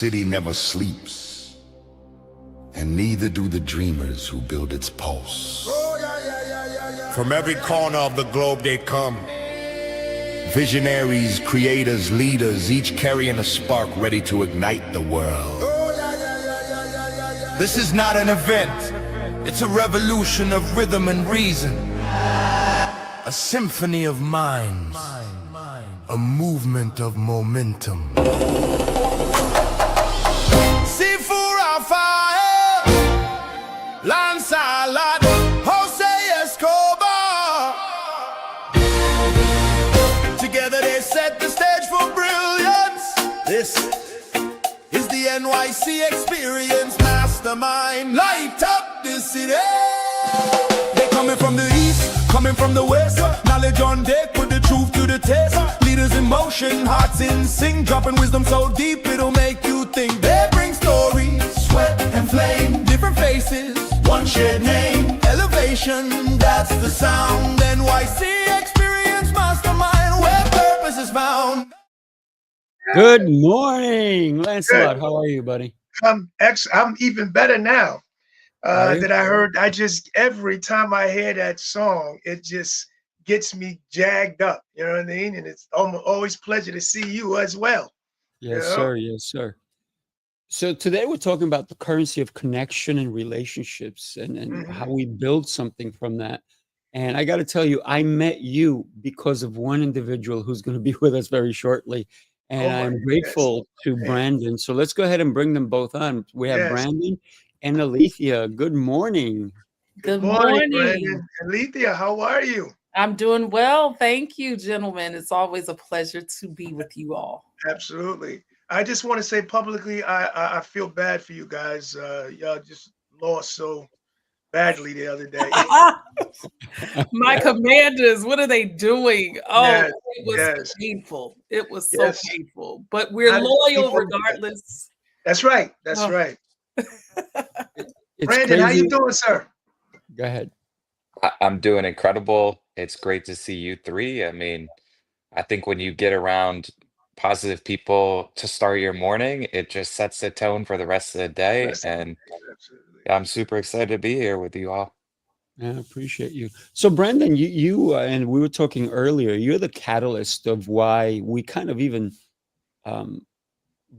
City never sleeps, and neither do the dreamers who build its pulse. From every corner of the globe they come. Visionaries, creators, leaders, each carrying a spark ready to ignite the world. This is not an event, it's a revolution of rhythm and reason. A symphony of minds, a movement of momentum. Sifu Rafael, Lancelot, Jose Escobar. Together they set the stage for brilliance. This is the NYC Experience Mastermind. Light up the city. They coming from the east, coming from the west. Knowledge on deck, put the truth to the test. Leaders in motion, hearts in sync, dropping wisdom so deep it'll make you think. They bring stories, sweat and flame, different faces, one shared name. Elevation, that's the sound. NYC Experience Mastermind, where purpose is found. Good morning, Lancelot. How are you, buddy? I'm even better now. That I heard. Every time I hear that song, it just gets me jagged up. You know what I mean? And it's always a pleasure to see you as well. Yes, sir. Yes, sir. So today we're talking about the currency of connection and relationships and how we build something from that. And I got to tell you, I met you because of one individual who's going to be with us very shortly. And I'm grateful to Brandon. So let's go ahead and bring them both on. We have Brandon and Alethea. Good morning. Good morning. Brandon. Alethea, how are you? I'm doing well. Thank you, gentlemen. It's always a pleasure to be with you all. Absolutely. I just want to say publicly, I feel bad for you guys. Y'all just lost so badly the other day. My commanders, what are they doing? Oh, it was painful. It was so painful. But we're loyal regardless. That's right. That's right. Brandon, crazy. how you doing, sir? Go ahead. I'm doing incredible. It's great to see you three. I mean, I think when you get around positive people to start your morning, it just sets the tone for the rest of the day. And I'm super excited to be here with you all. I appreciate you. So Brandon, you and we were talking earlier, you're the catalyst of why we kind of even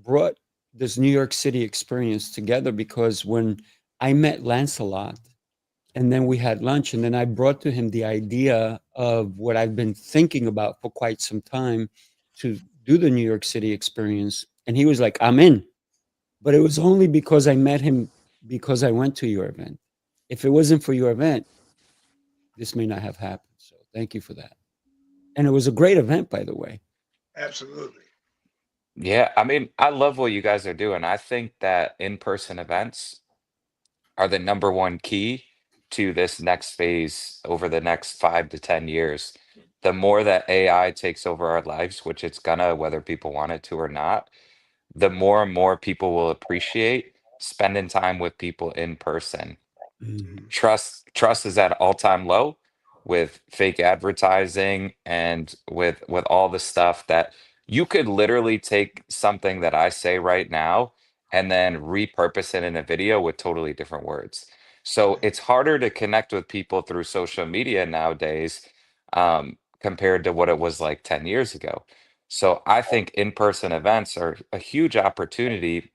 brought this New York City experience together, because when I met Lancelot and then we had lunch and then I brought to him the idea of what I've been thinking about for quite some time to do the New York City experience. And he was like, I'm in. But it was only because I met him because I went to your event. If it wasn't for your event, this may not have happened. So thank you for that. And it was a great event, by the way. Absolutely. Yeah, I mean, I love what you guys are doing. I think that in-person events are the #1 key to this next phase over the next 5 to 10 years. The more that AI takes over our lives, which it's gonna, whether people want it to or not, the more and more people will appreciate spending time with people in person. Trust is at all-time low with fake advertising and with all the stuff that you could literally take something that I say right now and then repurpose it in a video with totally different words. So it's harder to connect with people through social media nowadays, compared to what it was like 10 years ago. So I think in-person events are a huge opportunity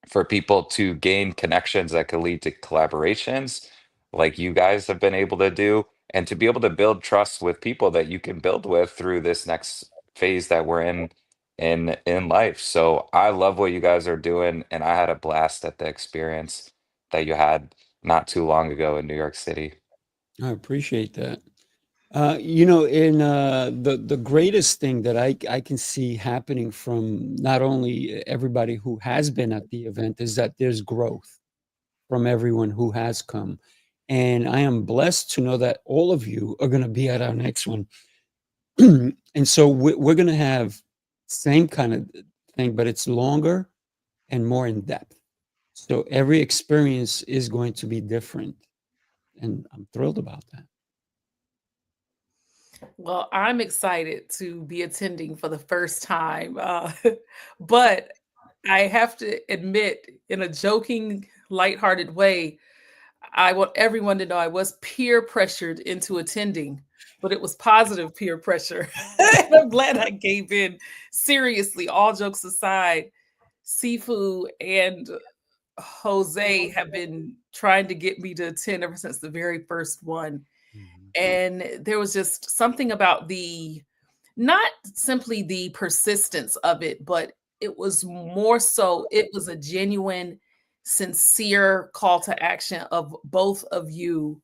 for people to gain connections that could lead to collaborations like you guys have been able to do, and to be able to build trust with people that you can build with through this next phase that we're in life. So I love what you guys are doing, and I had a blast at the experience that you had not too long ago in New York City. I appreciate that. In the greatest thing that I can see happening from not only everybody who has been at the event is that there's growth from everyone who has come. And I am blessed to know that all of you are going to be at our next one. And so we're going to have same kind of thing, but it's longer and more in depth. So every experience is going to be different. And I'm thrilled about that. Well, I'm excited to be attending for the first time. But I have to admit, in a joking, lighthearted way, I want everyone to know I was peer pressured into attending, but it was positive peer pressure. And I'm glad I gave in. Seriously, all jokes aside, Sifu and Jose have been trying to get me to attend ever since the very first one. And there was just something about not simply the persistence of it, but it was more so, it was a genuine, sincere call to action of both of you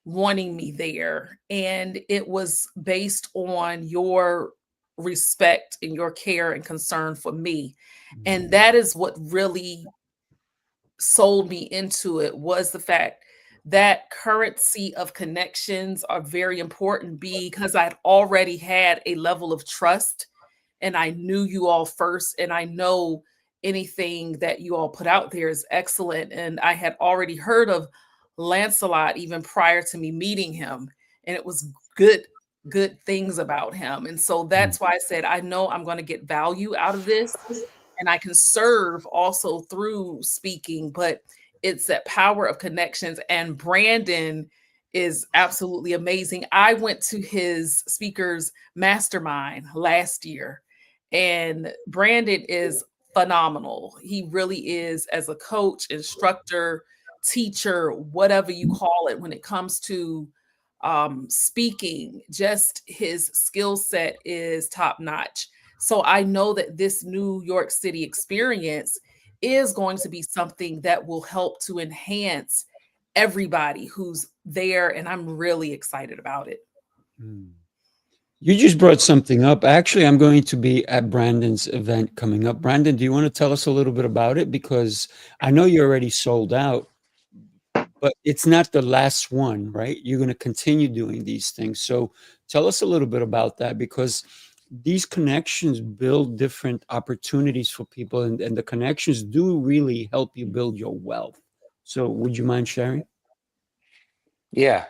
wanting me there. And it was based on your respect and your care and concern for me. And that is what really sold me into it, was the fact that currency of connections are very important, because I'd already had a level of trust and I knew you all first, and I know anything that you all put out there is excellent. And I had already heard of Lancelot even prior to me meeting him, and it was good things about him. And so that's why I said, I know I'm going to get value out of this, and I can serve also through speaking, but it's that power of connections. And Brandon is absolutely amazing. I went to his speakers mastermind last year, and Brandon is phenomenal. He really is, as a coach, instructor, teacher, whatever you call it, when it comes to speaking, just his skill set is top notch. So I know that this New York City experience is going to be something that will help to enhance everybody who's there. And I'm really excited about it. You just brought something up. Actually, I'm going to be at Brandon's event coming up. Brandon, do you want to tell us a little bit about it? Because I know you're already sold out, but it's not the last one, right? You're going to continue doing these things. So tell us a little bit about that, because these connections build different opportunities for people, and the connections do really help you build your wealth. So would you mind sharing? Yeah.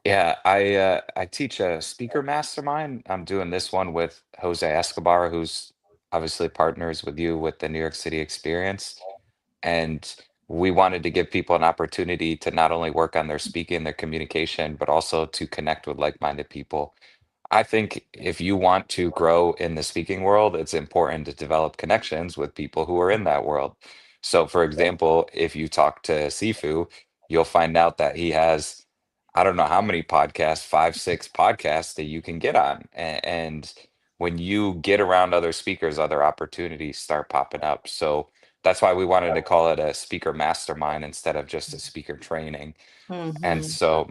Yeah, I teach a speaker mastermind. I'm doing this one with Jose Escobar, who's obviously partners with you with the New York City Experience. And we wanted to give people an opportunity to not only work on their speaking, their communication, but also to connect with like-minded people. I think if you want to grow in the speaking world, it's important to develop connections with people who are in that world. So, for example, if you talk to Sifu, you'll find out that he has, I don't know how many podcasts, five, six podcasts that you can get on. And when you get around other speakers, other opportunities start popping up. So that's why we wanted to call it a speaker mastermind instead of just a speaker training. And Mhm. so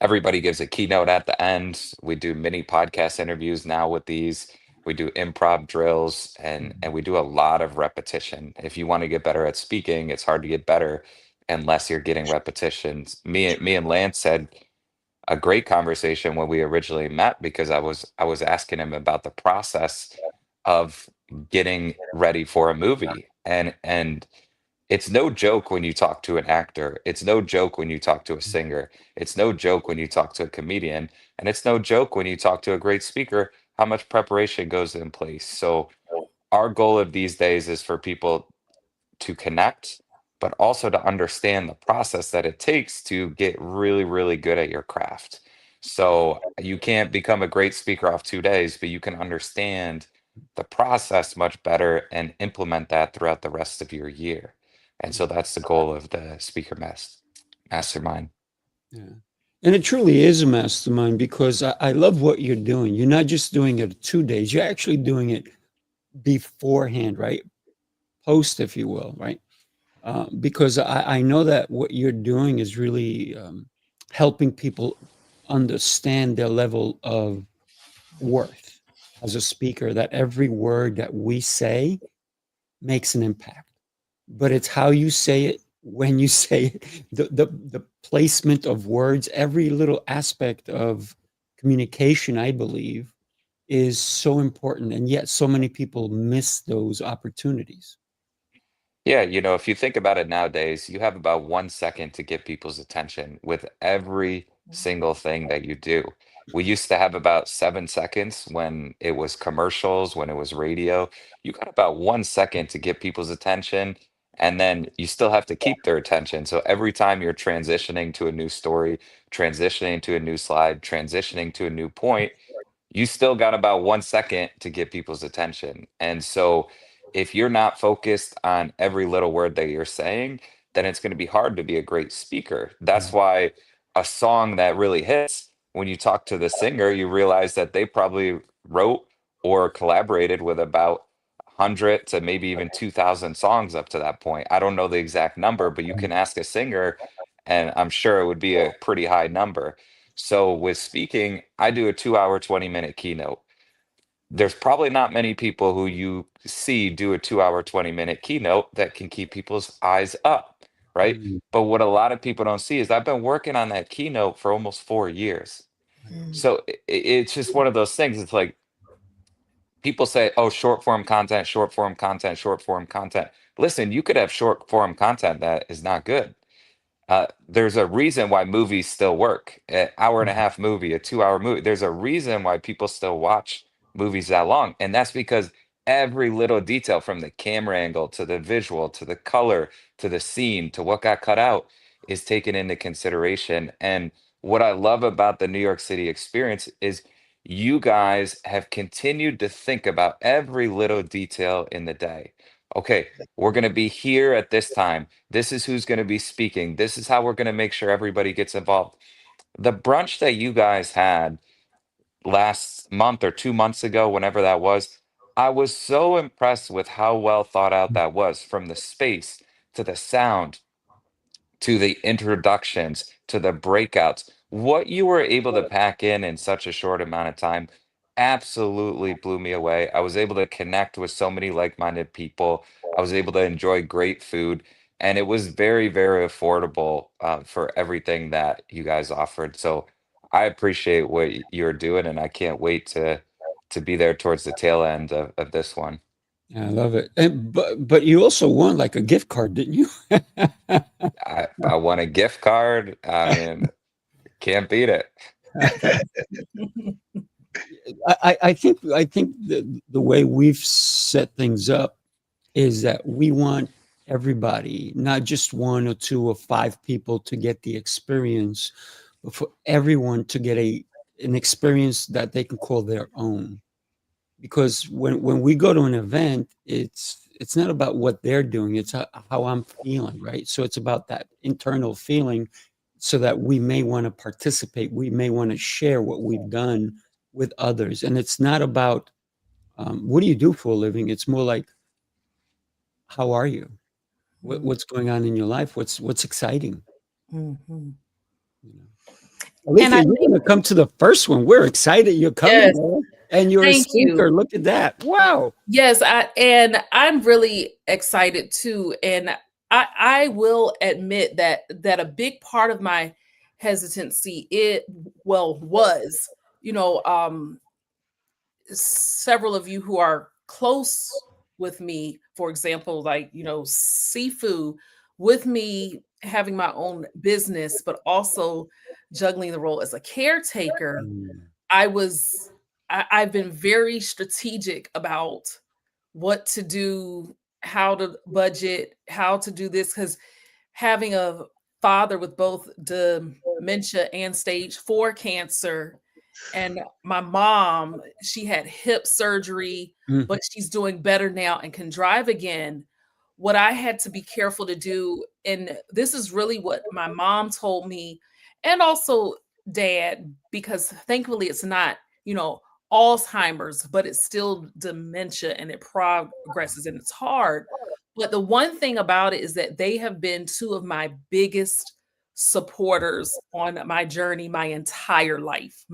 everybody gives a keynote at the end. We do mini podcast interviews now with these. We do improv drills, and we do a lot of repetition. If you want to get better at speaking, it's hard to get better unless you're getting repetitions. Me and Lance had a great conversation when we originally met, because I was asking him about the process of getting ready for a movie. And it's no joke when you talk to an actor. It's no joke when you talk to a singer. It's no joke when you talk to a comedian. And it's no joke when you talk to a great speaker, how much preparation goes in place. So, our goal of these days is for people to connect, but also to understand the process that it takes to get really, really good at your craft. So you can't become a great speaker off 2 days, but you can understand the process much better and implement that throughout the rest of your year. And so that's the goal of the mastermind. Yeah. And it truly is a mastermind, because I love what you're doing. You're not just doing it 2 days, you're actually doing it beforehand, right? Post, if you will, right? Because I know that what you're doing is really helping people understand their level of worth as a speaker, that every word that we say makes an impact, but it's how you say it, when you say it, the placement of words, every little aspect of communication, I believe, is so important, and yet so many people miss those opportunities. Yeah, if you think about it nowadays, you have about 1 second to get people's attention with every single thing that you do. We used to have about 7 seconds when it was commercials, when it was radio. You got about 1 second to get people's attention, and then you still have to keep their attention. So every time you're transitioning to a new story, transitioning to a new slide, transitioning to a new point, you still got about 1 second to get people's attention. And so if you're not focused on every little word that you're saying, then it's going to be hard to be a great speaker. That's why a song that really hits, when you talk to the singer, you realize that they probably wrote or collaborated with about 100 to maybe even 2,000 songs up to that point. I don't know the exact number, but you can ask a singer, and I'm sure it would be a pretty high number. So with speaking, I do a 2 hour, 20-minute keynote. There's probably not many people who you see do a 2 hour, 20-minute keynote that can keep people's eyes up, right? Mm, But what a lot of people don't see is I've been working on that keynote for almost 4 years. Mm. So it's just one of those things. It's like people say, oh, short form content, short form content, short form content. Listen, you could have short form content that is not good. There's a reason why movies still work. An hour and a half movie, a 2 hour movie. There's a reason why people still watch movies that long. And that's because every little detail from the camera angle to the visual to the color to the scene to what got cut out is taken into consideration. And what I love about the New York City experience is you guys have continued to think about every little detail in the day. Okay, we're going to be here at this time. This is who's going to be speaking. This is how we're going to make sure everybody gets involved. The brunch that you guys had last month or 2 months ago, whenever that was, I was so impressed with how well thought out that was, from the space to the sound to the introductions to the breakouts. What you were able to pack in such a short amount of time absolutely blew me away. I was able to connect with so many like-minded people. I was able to enjoy great food, and it was very, very affordable for everything that you guys offered. So I appreciate what you're doing, and I can't wait to be there towards the tail end of this one. I love it. And, but you also won like a gift card, didn't you? I want a gift card. I mean, can't beat it. I think the way we've set things up is that we want everybody, not just one or two or five people, to get the experience, but for everyone to get an experience that they can call their own. Because when we go to an event, it's not about what they're doing, it's how I'm feeling, right? So it's about that internal feeling, so that we may want to participate, we may want to share what we've done with others. And it's not about what do you do for a living? It's more like, how are you? What's going on in your life? What's exciting? Mhm. You know? And Alethea, I you're think, going to come to the first one. We're excited you're coming, yes, man. And you're a thank you. speaker. Look at that. Wow. Yes, I'm really excited too. And I will admit that a big part of my hesitancy, was, you know, several of you who are close with me, for example, like, Sifu, with me having my own business, but also juggling the role as a caretaker. Mm, I was I've been very strategic about what to do, how to budget, how to do this, because having a father with both dementia and stage 4 cancer, and my mom, she had hip surgery, mm, but she's doing better now and can drive again. What I had to be careful to do, and this is really what my mom told me, and also dad, because thankfully it's not, Alzheimer's, but it's still dementia and it progresses and it's hard. But the one thing about it is that they have been two of my biggest supporters on my journey my entire life,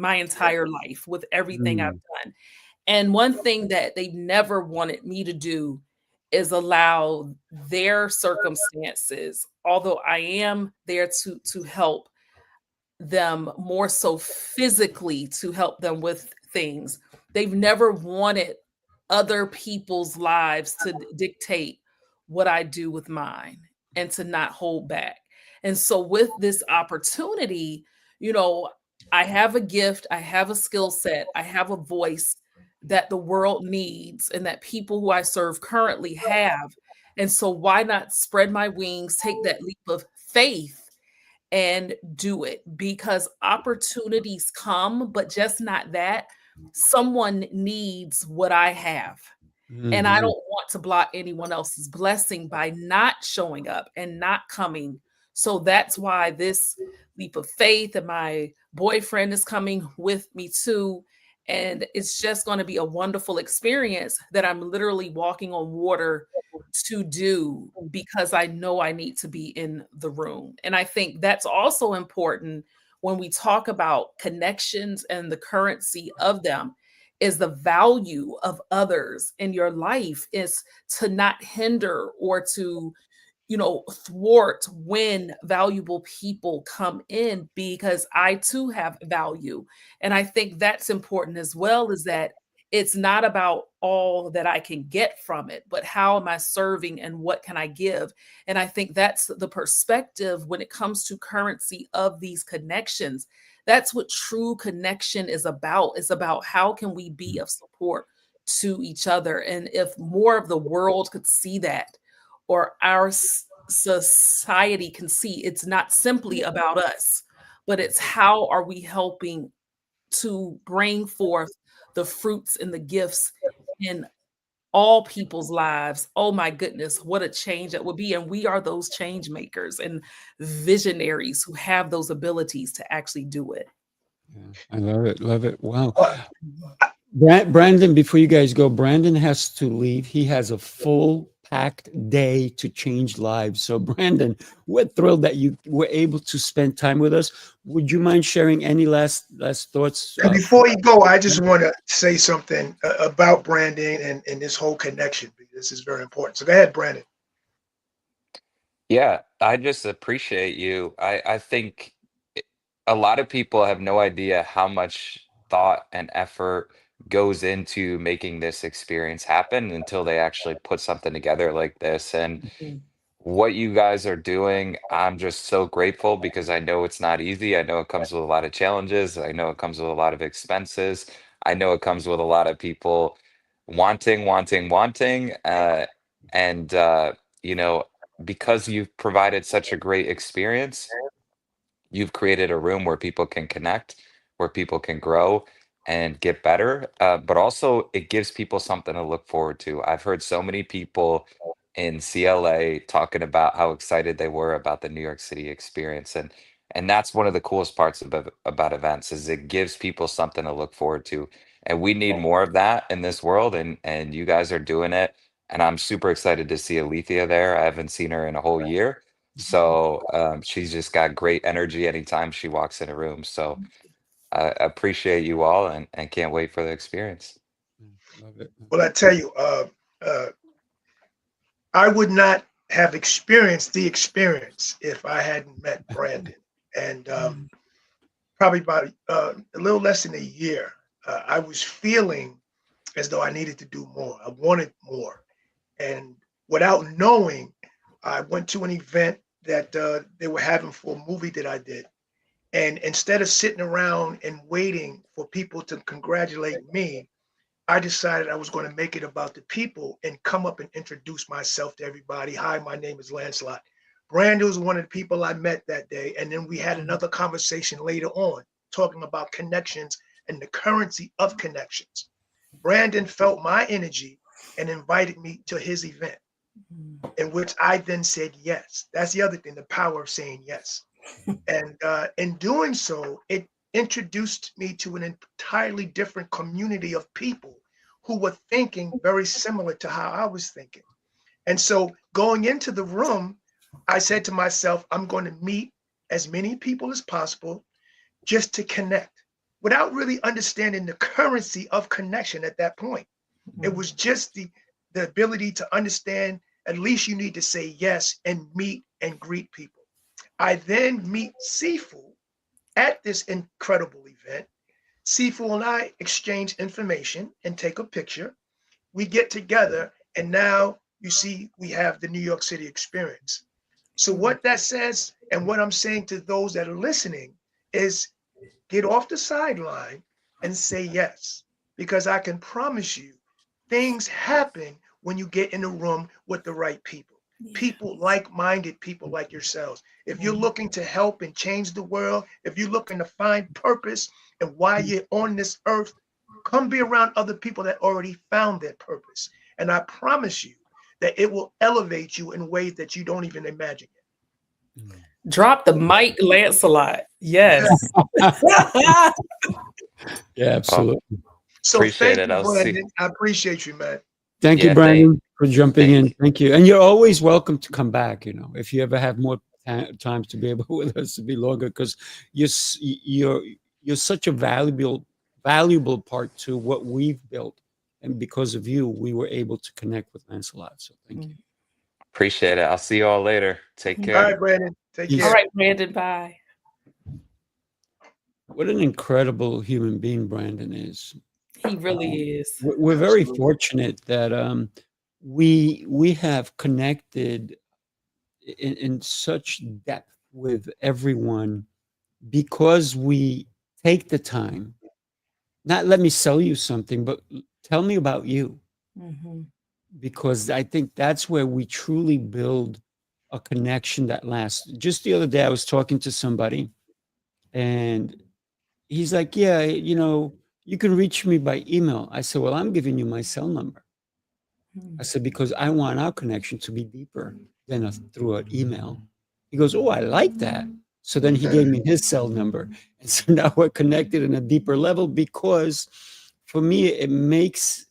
with everything I've mm, done. And one thing that they never wanted me to do is allow their circumstances, although I am there to help them more so physically, to help them with things. They've never wanted other people's lives to dictate what I do with mine, and to not hold back. And so with this opportunity, you know, I have a gift, I have a skill set, I have a voice that the world needs and that people who I serve currently have. And so why not spread my wings, take that leap of faith and do it, because opportunities come, but just not that. Someone needs what I have. And I Mhm. don't want to block anyone else's blessing by not showing up and not coming. So that's why this leap of faith, and my boyfriend is coming with me too. And it's just going to be a wonderful experience that I'm literally walking on water to do, because I know I need to be in the room. And I think that's also important when we talk about connections and the currency of them, is the value of others in your life, is to not hinder or to, thwart when valuable people come in, because I too have value. And I think that's important as well, is that it's not about all that I can get from it, but how am I serving and what can I give? And I think that's the perspective when it comes to currency of these connections. That's what true connection is about. It's about how can we be of support to each other. And if more of the world could see that, or our society can see, it's not simply about us, but it's how are we helping to bring forth the fruits and the gifts in all people's lives. Oh my goodness, what a change that would be. And we are those change makers and visionaries who have those abilities to actually do it. Yeah, I love it. Love it. Wow. Well, Brandon, before you guys go, Brandon has to leave. He has a full packed day to change lives. So, Brandon, we're thrilled that you were able to spend time with us. Would you mind sharing any last thoughts? and before you go, I just want to say something about branding and this whole connection, because this is very important. So go ahead, Brandon. Yeah, I just appreciate you. I think a lot of people have no idea how much thought and effort goes into making this experience happen until they actually put something together like this. And Mhm. what you guys are doing, I'm just so grateful because I know it's not easy. I know it comes with a lot of challenges. I know it comes with a lot of expenses. I know it comes with a lot of people wanting. And, you know, because you've provided such a great experience, you've created a room where people can connect, where people can grow and get better. But also, it gives people something to look forward to. I've heard so many people in CLA talking about how excited they were about the New York City experience, and that's one of the coolest parts about events is it gives people something to look forward to. And we need more of that in this world, and you guys are doing it. And I'm super excited to see Alethea there. I haven't seen her in a whole year. So she's just got great energy anytime she walks in a room. So I appreciate you all and can't wait for the experience. Love it. Well, I tell you, uh, I would not have experienced the experience if I hadn't met Brandon. And probably about a little less than a year, I was feeling as though I needed to do more. I wanted more. And without knowing, I went to an event that they were having for a movie that I did. And instead of sitting around and waiting for people to congratulate me, I decided I was going to make it about the people and come up and introduce myself to everybody. Hi, my name is Lancelot. Brandon was one of the people I met that day. And then we had another conversation later on talking about connections and the currency of connections. Brandon felt my energy and invited me to his event, in which I then said yes. That's the other thing, the power of saying yes. And in doing so, it introduced me to an entirely different community of people who were thinking very similar to how I was thinking. And so going into the room, I said to myself, I'm going to meet as many people as possible just to connect without really understanding the currency of connection at that point. It was just the ability to understand at least you need to say yes and meet and greet people. I then meet Sifu at this incredible event. Sifu and I exchange information and take a picture. We get together, and now you see we have the New York City experience. So, what that says, and what I'm saying to those that are listening, is get off the sideline and say yes, because I can promise you things happen when you get in the room with the right people. People, like-minded people like yourselves. If you're looking to help and change the world, if you're looking to find purpose and why you're on this earth, come be around other people that already found their purpose. And I promise you that it will elevate you in ways that you don't even imagine yet. Drop the mic, Lancelot. Yes. Yeah, absolutely. So Appreciate thank it. you, I'll see. Brandon. I appreciate you, man. Thank you, Yeah, Brandon, for jumping in. thank Thank you. And you're always welcome to come back, if you ever have more time to be able with us to be longer, because you're such a valuable part to what we've built. And because of you, we were able to connect with Lancelot. So thank you. Appreciate it. I'll see you all later. Take All care. right, Brandon. Take Peace. care. All right, Brandon, bye. What an incredible human being Brandon is. He really is. We're very Absolutely. fortunate that we have connected in such depth with everyone, because we take the time, not let me sell you something, but tell me about you. Because I think that's where we truly build a connection that lasts. Just the other day, I was talking to somebody and he's like, yeah, you can reach me by email. I said, well, I'm giving you my cell number. I said, because I want our connection to be deeper than through an email. He goes, oh, I like that. So then he gave me his cell number. And so now we're connected in a deeper level, because for me, it makes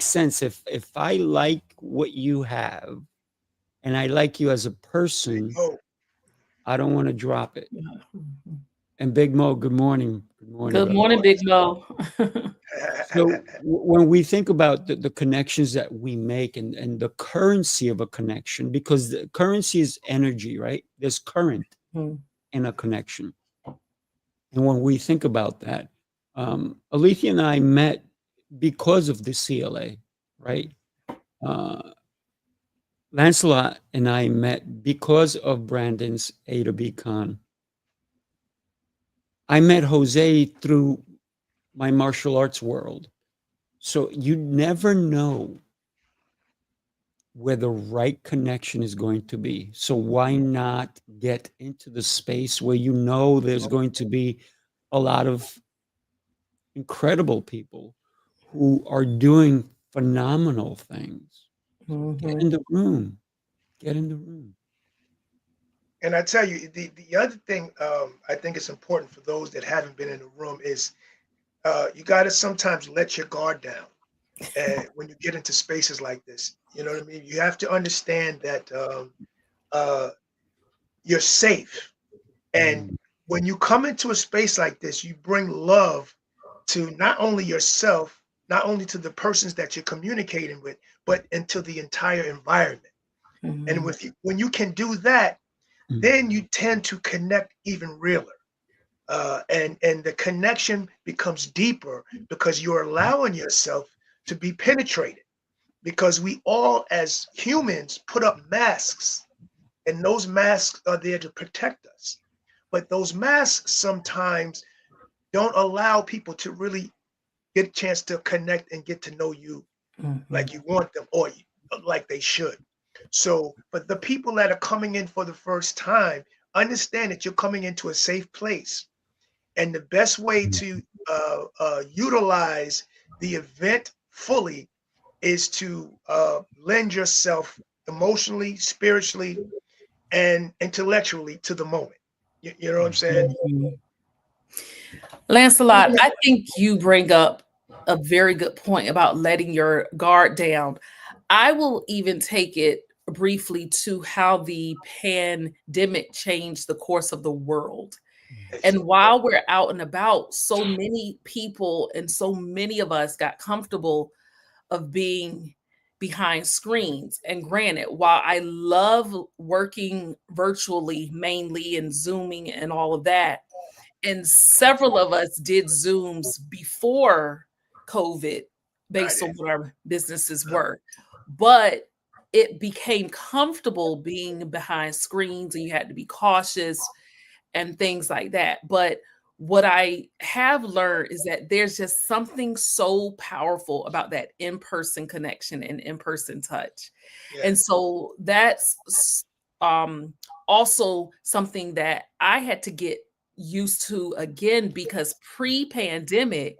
sense. If I like what you have and I like you as a person, Oh, I don't want to drop it. And Big Mo, good morning. Good morning. Good brother. morning, Big Mo. So when we think about the connections that we make and the currency of a connection, because the currency is energy, right? There's current in a connection. And when we think about that, Alethea and I met because of the CLA, right? Lancelot and I met because of Brandon's A to B Con. I met Jose through my martial arts world. So you never know where the right connection is going to be. So why not get into the space where there's going to be a lot of incredible people who are doing phenomenal things. So get in the room. Get in the room. and I tell you, the other thing I think it's important for those that haven't been in the room is you got to sometimes let your guard down. And when you get into spaces like this, you know what I mean? You have to understand that you're safe. And when you come into a space like this, you bring love to not only yourself, not only to the persons that you're communicating with, but into the entire environment. And when you can do that, then you tend to connect even realer. And the connection becomes deeper because you're allowing yourself to be penetrated, because we all as humans put up masks, and those masks are there to protect us. But those masks sometimes don't allow people to really get a chance to connect and get to know you like you want them, or like they should. So, but the people that are coming in for the first time, understand that you're coming into a safe place. And the best way to utilize the event fully is to lend yourself emotionally, spiritually, and intellectually to the moment. You know what I'm saying? Lancelot, I think you bring up a very good point about letting your guard down. I will even take it briefly to how the pandemic changed the course of the world. And while we're out and about, so many people and so many of us got comfortable of being behind screens. And granted, while I love working virtually mainly and Zooming and all of that, and several of us did Zooms before COVID based on what our businesses were, but it became comfortable being behind screens and you had to be cautious. and things like that. But what I have learned is that there's just something so powerful about that in-person connection and in-person touch. Yeah. And so that's also something that I had to get used to again, because pre-pandemic,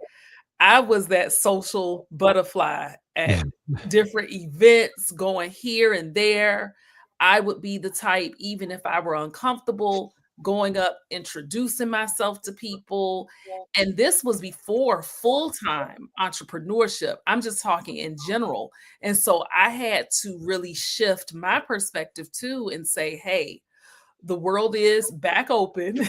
I was that social butterfly at different events, going here and there. I would be the type, even if I were uncomfortable, going up, introducing myself to people. And this was before full-time entrepreneurship. I'm just talking in general. And so I had to really shift my perspective too and say, hey, the world is back open.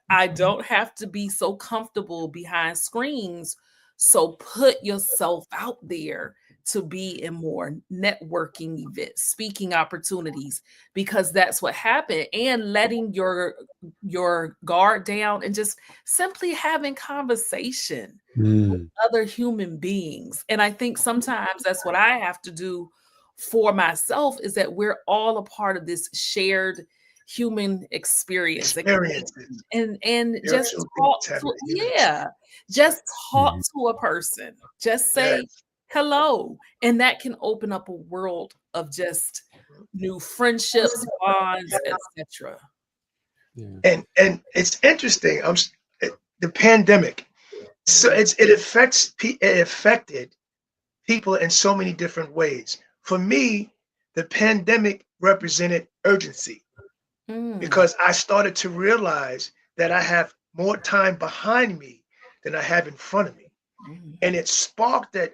I don't have to be so comfortable behind screens. So put yourself out there to be in more networking events, speaking opportunities, because that's what happened. And letting your guard down and just simply having conversation with other human beings. And I think sometimes that's what I have to do for myself, is that we're all a part of this shared human experience. Experiences. And just Spiritual talk things to, happening. just talk to a person. Just say Yes. hello. And that can open up a world of just new friendships, bonds, etc. And it's interesting. The pandemic. So it affected people in so many different ways. For me, the pandemic represented urgency, because I started to realize that I have more time behind me than I have in front of me. And it sparked that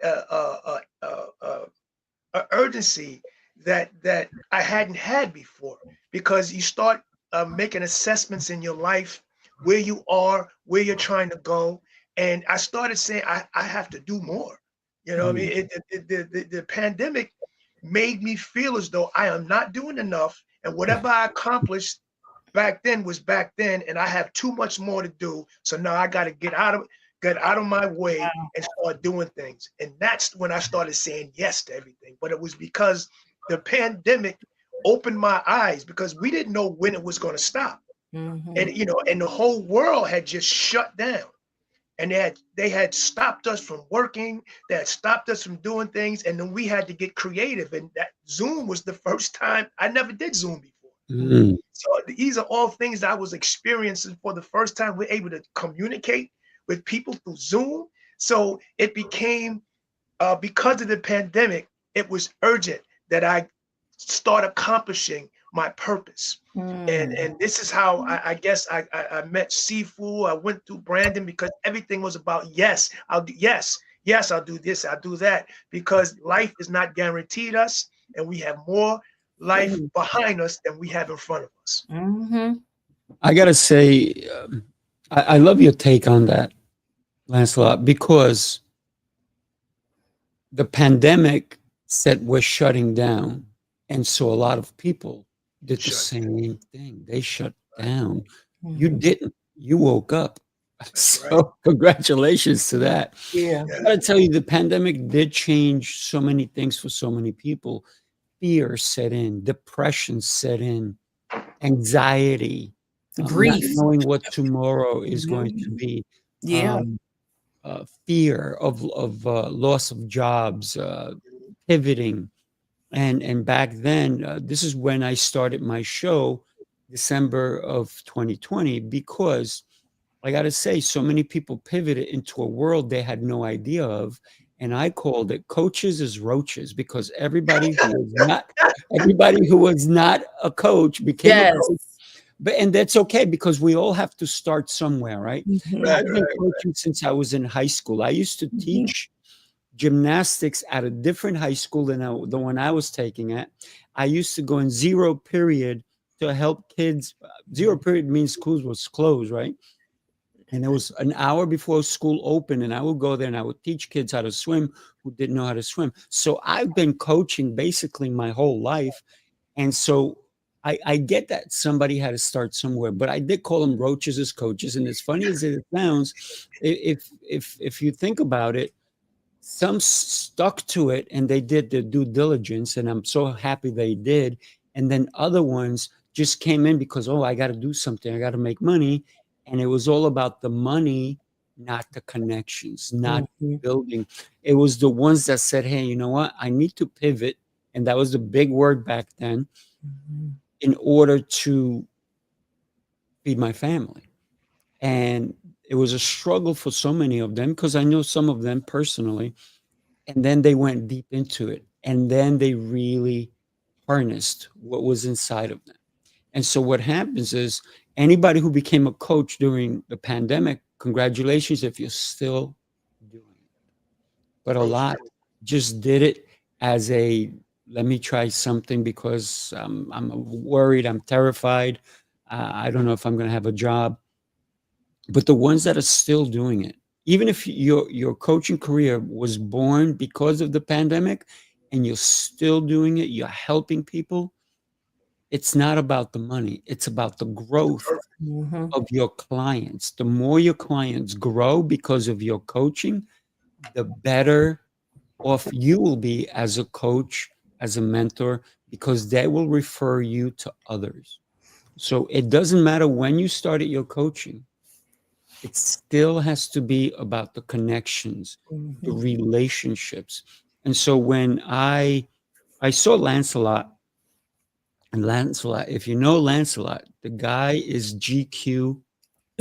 urgency that I hadn't had before, because you start making assessments in your life, where you are, where you're trying to go. And I started saying, I have to do more. You know what I mean? The pandemic made me feel as though I am not doing enough, and whatever I accomplished back then was back then, and I have too much more to do. So now I got to get out of my way and start doing things. And that's when I started saying yes to everything. But it was because the pandemic opened my eyes, because we didn't know when it was going to stop. And and the whole world had just shut down. And they had stopped us from working, they had stopped us from doing things, and then we had to get creative. And that Zoom was the first time. I never did Zoom before. So these are all things that I was experiencing for the first time. We're able to communicate with people through Zoom. So it became, because of the pandemic, it was urgent that I start accomplishing my purpose. And this is how I guess I met Sifu. I went through Brandon, because everything was about yes, I'll do I'll do this, I'll do that, because life is not guaranteed us, and we have more life behind us than we have in front of us. I gotta say, I love your take on that, Lancelot, because the pandemic said we're shutting down, and so a lot of people did the same thing. They shut down. You didn't. You woke up. So congratulations to that. Yeah. I gotta tell you, the pandemic did change so many things for so many people. Fear set in, depression set in, anxiety, Grief. not knowing what tomorrow is going to be. Fear of loss of jobs, pivoting. And back then, this is when I started my show, December of 2020, because I got to say, so many people pivoted into a world they had no idea of. And I called it coaches as roaches, because everybody who was not a coach became a coach. And that's okay, because we all have to start somewhere, right? I've been coaching since I was in high school. I used to teach gymnastics at a different high school than the one I was taking at. I used to go in zero period to help kids. Zero period means schools was closed, right? And it was an hour before school opened, and I would go there and I would teach kids how to swim who didn't know how to swim. So I've been coaching basically my whole life. And so I get that somebody had to start somewhere, but I did call them roaches as coaches. And as funny as it sounds, if you think about it, some stuck to it and they did their due diligence, and I'm so happy they did. And then other ones just came in because, oh, I got to do something. I got to make money. And it was all about the money, not the connections, not building. It was the ones that said, hey, you know what? I need to pivot. And that was the big word back then, in order to feed my family. And it was a struggle for so many of them because I know some of them personally. And then they went deep into it. And then they really harnessed what was inside of them. And so what happens is anybody who became a coach during the pandemic, congratulations if you're still doing it. But a lot just did it as a, let me try something because I'm worried, I'm terrified. I don't know if I'm going to have a job. But the ones that are still doing it, even if your coaching career was born because of the pandemic and you're still doing it, you're helping people, it's not about the money. It's about the growth of your clients. The more your clients grow because of your coaching, the better off you will be as a coach, as a mentor, because they will refer you to others. So it doesn't matter when you started your coaching. It still has to be about the connections, the relationships. And so when I saw Lancelot, and Lancelot, if you know Lancelot, the guy is GQ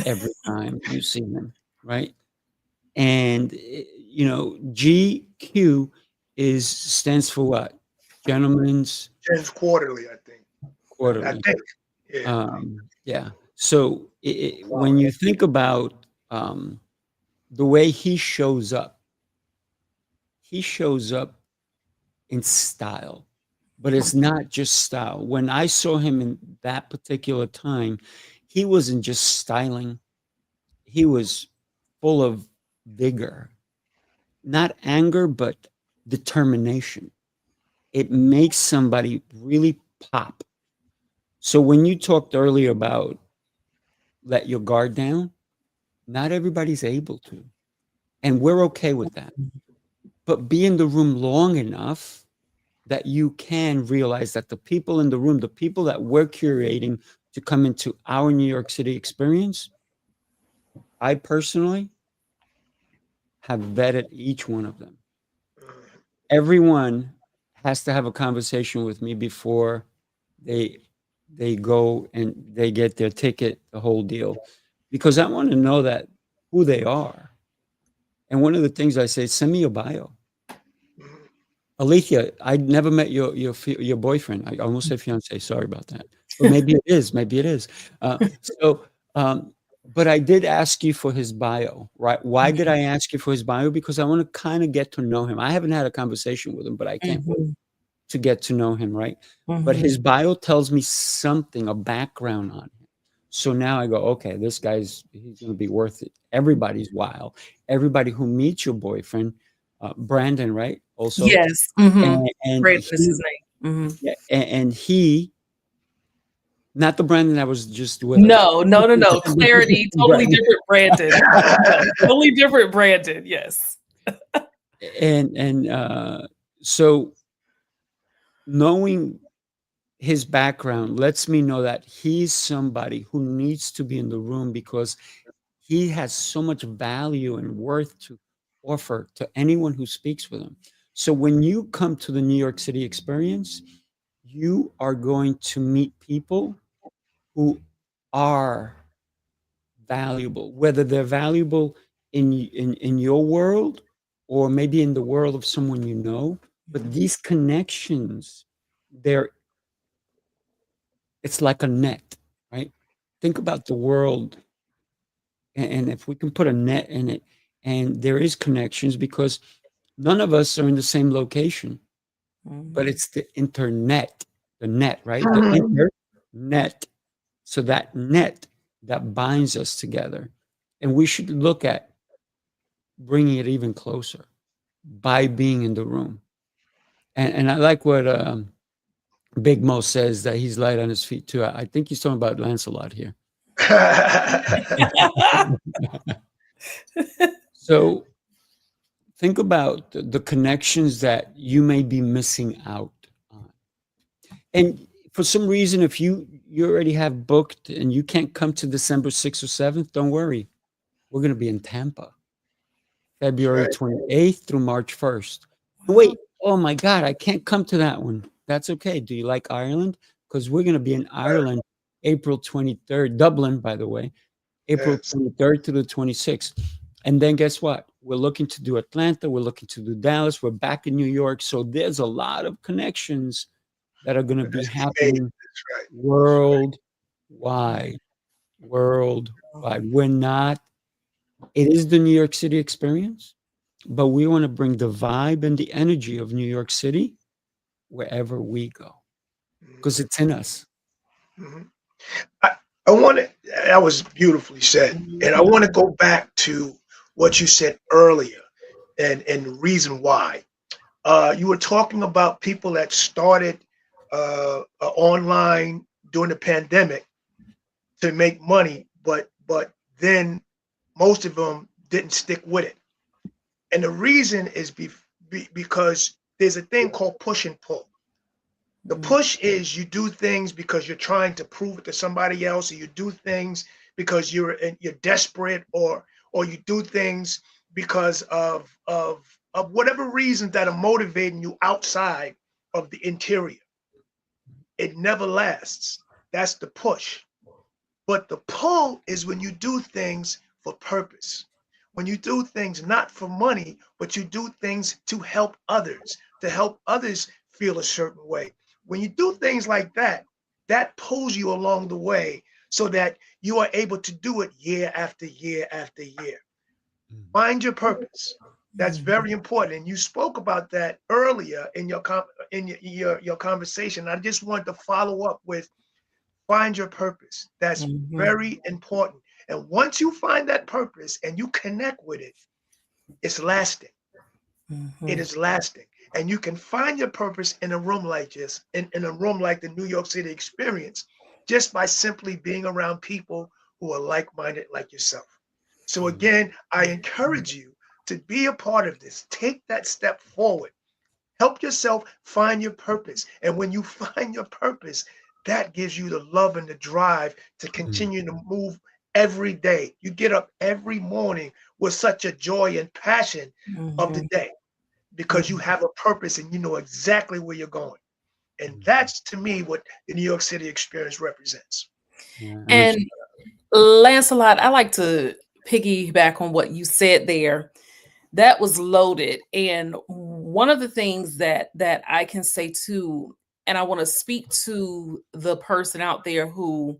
every time you see him, right? And you know, GQ stands for what? Gentlemen's Change quarterly, I think. I Quarterly. think. Yeah. Yeah. So when you think about the way he shows up in style, but it's not just style. When I saw him in that particular time, he wasn't just styling, he was full of vigor, not anger, but determination. It makes somebody really pop. So when you talked earlier about let your guard down, not everybody's able to. And we're okay with that. But be in the room long enough that you can realize that the people in the room, the people that we're curating to come into our New York City experience, I personally have vetted each one of them. Everyone has to have a conversation with me before they go and they get their ticket, the whole deal, because I want to know that who they are. And one of the things I say, send me your bio. Alethea, I never met your boyfriend. I almost said fiance. Sorry about that. But maybe it is. Maybe it is. But I did ask you for his bio, right? Why did I ask you for his bio? Because I want to kind of get to know him. I haven't had a conversation with him, but I can't wait to get to know him, right? But his bio tells me something, a background on him. So now I go, okay, he's going to be worth it. Everybody's wild. Everybody who meets your boyfriend, Brandon, right? Also, yes, and Brandon is his name. yeah, and he, not the Brandon that was just with us. No. Clarity, totally different Brandon. Totally different Brandon. Yes. And so knowing his background lets me know that he's somebody who needs to be in the room because he has so much value and worth to offer to anyone who speaks with him. So when you come to the New York City experience, you are going to meet people who are valuable, whether they're valuable in your world or maybe in the world of someone you know. But these connections, it's like a net, right? Think about the world, and if we can put a net in it, and there is connections because none of us are in the same location, but it's the internet, the net, right? The internet. So that net that binds us together, and we should look at bringing it even closer by being in the room. And I like what Big Mo says, that he's light on his feet too. I think he's talking about Lancelot here. So think about the connections that you may be missing out on. And for some reason, if you already have booked and you can't come to December 6th or 7th, don't worry. We're going to be in Tampa, February Right. 28th through March 1st. Wait, oh my God, I can't come to that one. That's okay. Do you like Ireland? Because we're going to be in Ireland April 23rd, Dublin, by the way, April Yes. 23rd to the 26th. And then guess what? We're looking to do Atlanta. We're looking to do Dallas. We're back in New York. So there's a lot of connections that are going to be That's made. happening That's right. worldwide. Worldwide. We're not, it is the New York City experience, but we want to bring the vibe and the energy of New York City wherever we go because it's in us. Mhm. I want to, that was beautifully said. And I want to go back to what you said earlier and the reason why. You were talking about people that started online during the pandemic to make money, but then most of them didn't stick with it. And the reason is because there's a thing called push and pull. The push is you do things because you're trying to prove it to somebody else, or you do things because you're desperate, or you do things because of whatever reasons that are motivating you outside of the interior. It never lasts. That's the push. But the pull is when you do things for purpose. When you do things not for money, but you do things to help others feel a certain way. When you do things like that, that pulls you along the way so that you are able to do it year after year after year. Find your purpose. That's very important. And you spoke about that earlier in your conversation. I just wanted to follow up with find your purpose. That's very important. And once you find that purpose and you connect with it, it's lasting. It is lasting. And you can find your purpose in a room like this, in a room like the New York City Experience, just by simply being around people who are like-minded like yourself. So again, I encourage you to be a part of this. Take that step forward. Help yourself find your purpose. And when you find your purpose, that gives you the love and the drive to continue to move every day. You get up every morning with such a joy and passion of the day because you have a purpose and you know exactly where you're going. And that's to me what the New York City Experience represents. Yeah, And Lancelot, I like to piggyback on what you said there. That was loaded. And one of the things that I can say too, and I want to speak to the person out there who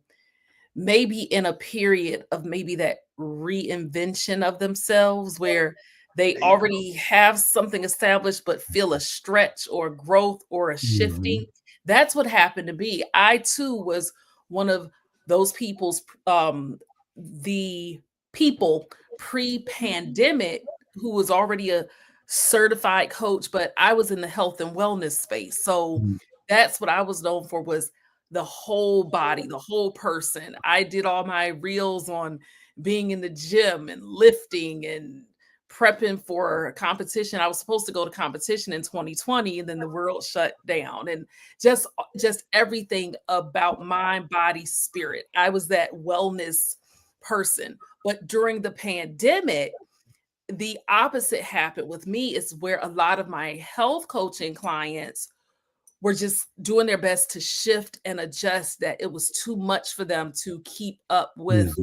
may be in a period of maybe that reinvention of themselves where they There you go. already have something established but feel a stretch or growth or a shifting. That's what happened to me. I too was one of those the people pre-pandemic who was already a certified coach, but I was in the health and wellness space. So that's what I was known for, was the whole body, the whole person. I did all my reels on being in the gym and lifting and prepping for a competition. I was supposed to go to competition in 2020 and then the world shut down, and just everything about mind, body, spirit. I was that wellness person. But during the pandemic, the opposite happened with me, is where a lot of my health coaching clients were just doing their best to shift and adjust, that it was too much for them to keep up with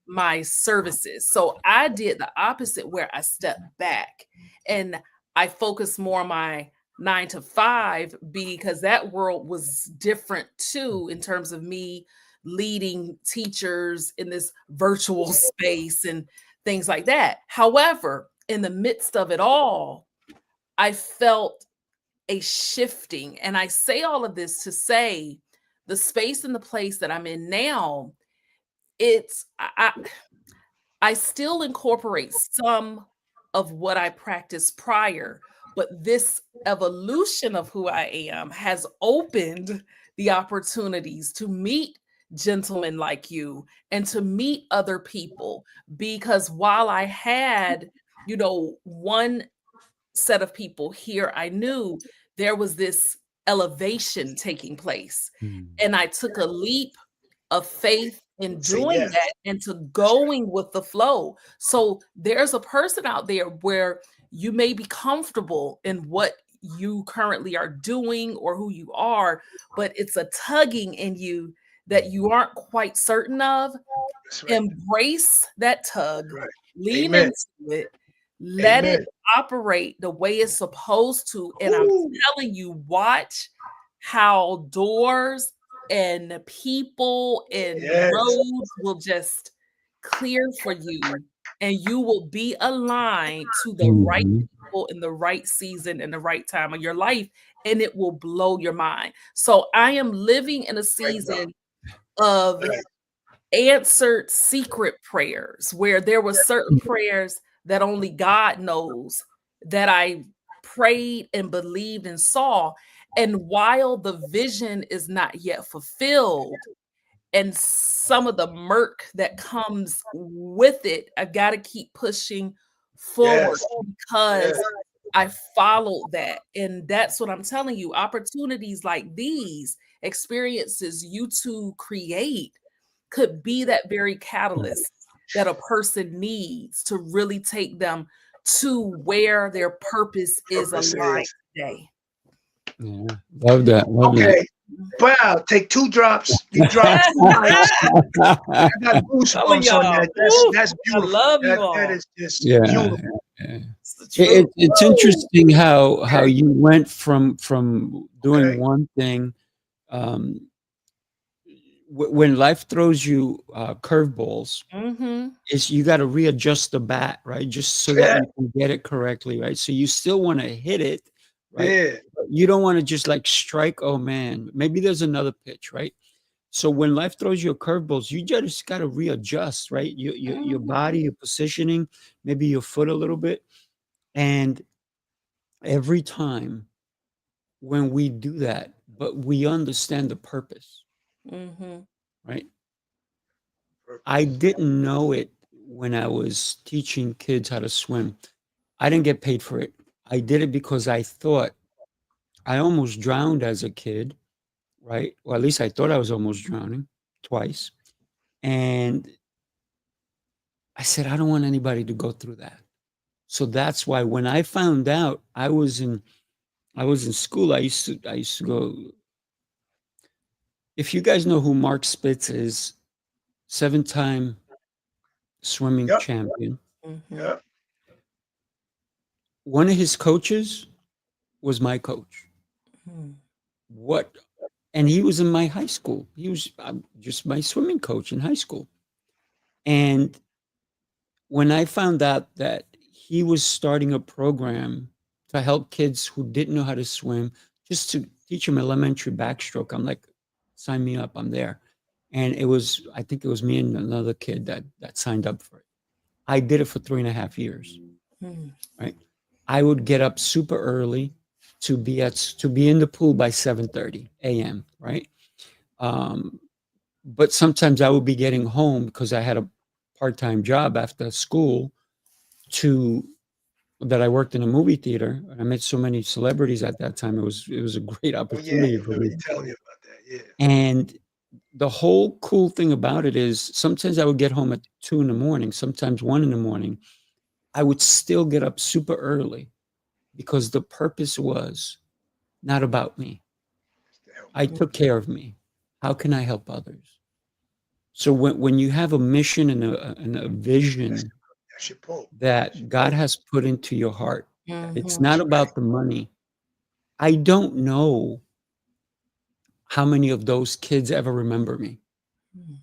my services. So I did the opposite, where I stepped back and I focused more on my 9 to 5, because that world was different too, in terms of me leading teachers in this virtual space and things like that. However, in the midst of it all, I felt a shifting. And I say all of this to say the space and the place that I'm in now, it's I still incorporate some of what I practiced prior, but this evolution of who I am has opened the opportunities to meet gentlemen like you and to meet other people. Because while I had, one set of people here, I knew there was this elevation taking place. Mm. And I took a leap of faith in Say doing yes. that and to going with the flow. So there's a person out there where you may be comfortable in what you currently are doing or who you are, but it's a tugging in you that you aren't quite certain of. That's right. Embrace that tug, Right. lean Amen. into it, let Amen. it operate the way it's supposed to. And I'm Ooh. telling you, watch how doors and people and Yes. roads will just clear for you, and you will be aligned to the right Mhm. people in the right season and the right time of your life, and it will blow your mind. So I am living in a Right now. season of Right. answered secret prayers where there were certain prayers that only God knows that I prayed and believed and saw. And while the vision is not yet fulfilled, and some of the murk that comes with it, I've got to keep pushing forward Yes. because Yes. I followed that. And that's what I'm telling you. Opportunities like these, experiences you two create, could be that very catalyst that a person needs to really take them to where their purpose is Purpose aligned is. today. Yeah. Love that. Love Okay. Wow. Take 2 drops. You dropped 2 mics. I got Some of goosebumps on y'all, that. woo, That's I beautiful. love you That all. is just yeah. beautiful. Yeah. It's the truth. It's Woo! interesting how Okay. you went from doing Okay. one thing. Um, when life throws you curveballs, Mhm. is you got to readjust the bat, right? Just so that Yeah. you can get it correctly, right? So you still want to hit it, right? Yeah. But you don't want to just like strike. Oh man, maybe there's another pitch, right? So when life throws you curveballs, you just got to readjust, right? Your body, Mhm. your positioning, maybe your foot a little bit, and every time when we do that, but we understand the purpose, Mhm. right? I Purpose. didn't know it when I was teaching kids how to swim. I didn't get paid for it. I did it because I thought I almost drowned as a kid, right? Or at least I thought I was almost drowning twice. And I said, I don't want anybody to go through that. So that's why when I found out I was in school, I used to go. If you guys know who Mark Spitz is, 7-time swimming Yep. champion. Mhm. Yep. One of his coaches was my coach. Mhm. What and he was in my high school. He was just my swimming coach in high school. And when I found out that he was starting a program to help kids who didn't know how to swim, just to teach them elementary backstroke, I'm like, sign me up, I'm there. And I think it was me and another kid that signed up for it. I did it for 3.5 years, Mhm. right? I would get up super early to be in the pool by 7:30 a.m., right? Um, but sometimes I would be getting home because I had a part-time job after school to that I worked in a movie theater. I met so many celebrities at that time. It was a great Oh yeah. opportunity You for remember me. you telling me about that. Yeah. And the whole cool thing about it is sometimes I would get home at 2 in the morning, sometimes 1 in the morning. I would still get up super early because the purpose was not about me. Just to help I others. took care of me. How can I help others? So when you have a mission and a That's, vision that's your pull. That's that your God pull. has put into your heart, it's Mhm. not That's right. about the money. I don't know how many of those kids ever remember me, Mhm.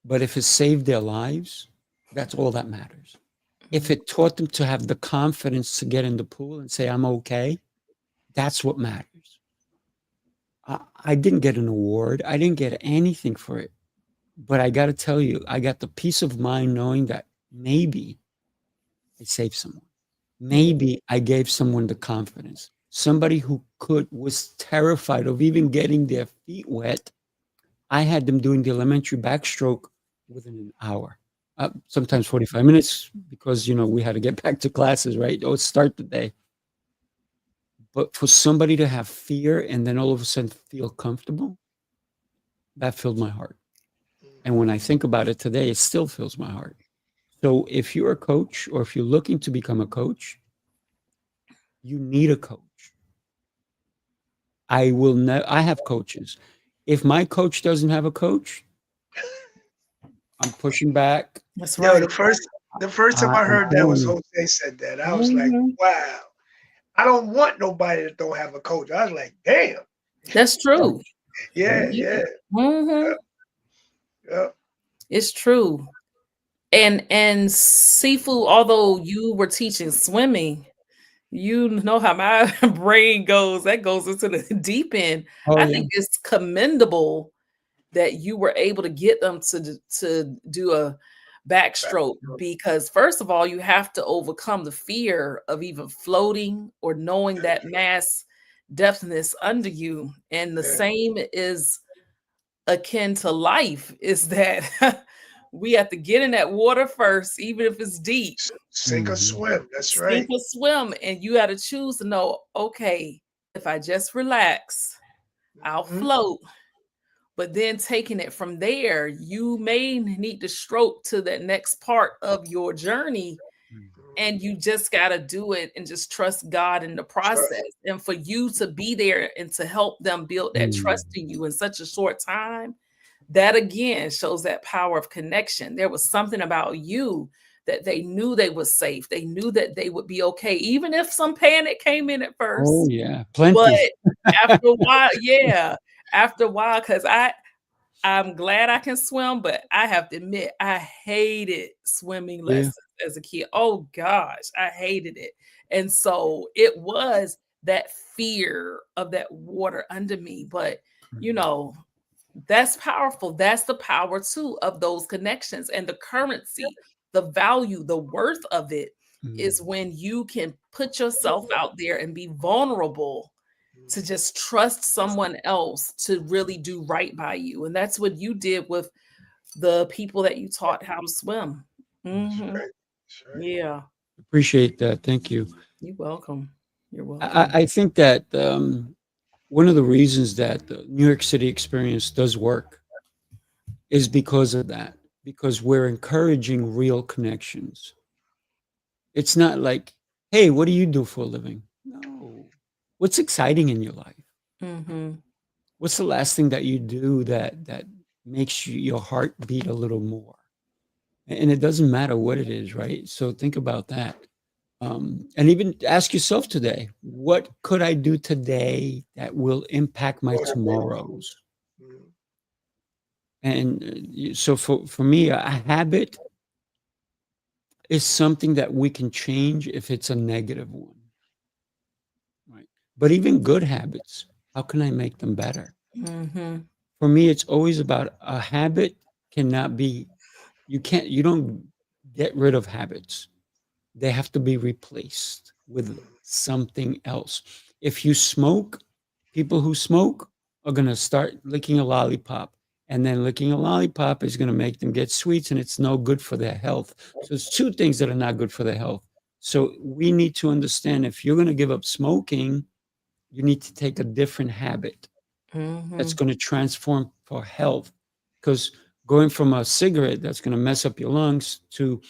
but if it saved their lives, that's all that matters. If it taught them to have the confidence to get in the pool and say, I'm okay, that's what matters. I didn't get an award. I didn't get anything for it. But I got to tell you, I got the peace of mind knowing that maybe I saved someone. Mhm. Maybe I gave someone the confidence. Somebody who was terrified of even getting their feet wet. I had them doing the elementary backstroke within an hour, sometimes 45 minutes because, we had to get back to classes, right? Or start the day. But for somebody to have fear and then all of a sudden feel comfortable, that filled my heart. And when I think about it today, it still fills my heart. So if you're a coach or if you're looking to become a coach, you need a coach. I have coaches. If my coach doesn't have a coach, I'm pushing back. That's Yo, right. the first time I I'm heard that telling was you. Jose said that. I was like, Mhm. wow. I don't want nobody that don't have a coach. I was like, damn. That's true. Yeah, yeah, hmm yeah. It's true. And Sifu, although you were teaching swimming, you know how my brain goes. That goes into the deep end. Oh, I yeah. think it's commendable that you were able to get them to do a backstroke, because first of all, you have to overcome the fear of even floating or knowing that mass depthness under you. And the Yeah. same is akin to life, is that we have to get in that water first, even if it's deep, Sink or Mhm. swim. That's sink right. or swim, and you got to choose to know, okay, if I just relax, I'll Mhm. float. But then taking it from there, you may need to stroke to that next part of your journey, and you just got to do it and just trust God in the process. And for you to be there and to help them build that trust Mm. in you in such a short time, that again shows that power of connection. There was something about you that they knew they was safe. They knew that they would be okay, even if some panic came in at Oh, first. yeah. But Plenty. after a while, yeah, after a while, because I'm glad I can swim, but I have to admit, I hated swimming Yeah. lessons as a kid. Oh gosh, I hated it. And so it was that fear of that water under me. But you know, that's powerful. That's the power too of those connections, and the currency, the value, the worth of it is Mm. when you can put yourself out there and be vulnerable to just trust someone else to really do right by you. And that's what you did with the people that you taught how to swim. That's hmm right. That's right. Yeah, Appreciate that. Thank you. you're welcome. You're I, welcome. I I think that one of the reasons that the New York City experience does work is because of that, because we're encouraging real connections. It's not like, hey, what do you do for a living? No. What's exciting in your life? hmm What's the last thing that you do that makes your heart beat a little more? And it doesn't matter what it is, right? So think about that. And even ask yourself today, what could I do today that will impact my tomorrows? Mhm. And so for me, a habit is something that we can change if it's a negative one, right? But even good habits, how can I make them better? hmm For me, it's always about a habit cannot be, you don't get rid of habits. They have to be replaced with something else. If you smoke, people who smoke are going to start licking a lollipop, and then licking a lollipop is going to make them get sweets, and it's no good for their health. So it's two things that are not good for their health. So we need to understand, if you're going to give up smoking, you need to take a different habit that's hmm going to transform for health. Because going from a cigarette that's going to mess up your lungs to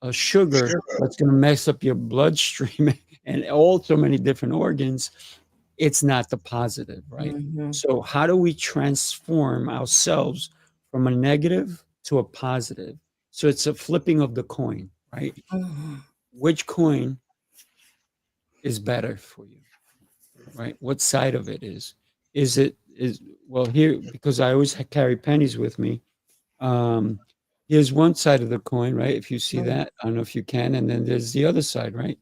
a sugar Sure. that's going to mess up your bloodstream and all so many different organs, it's not the positive, right? hmm So how do we transform ourselves from a negative to a positive? So it's a flipping of the coin, right? hmm Which coin is better for you, right? What side of it is? Is well, here, because I always carry pennies with me. Um, here's one side of the coin, right? If you see that, I don't know if you can, and then there's the other side, right?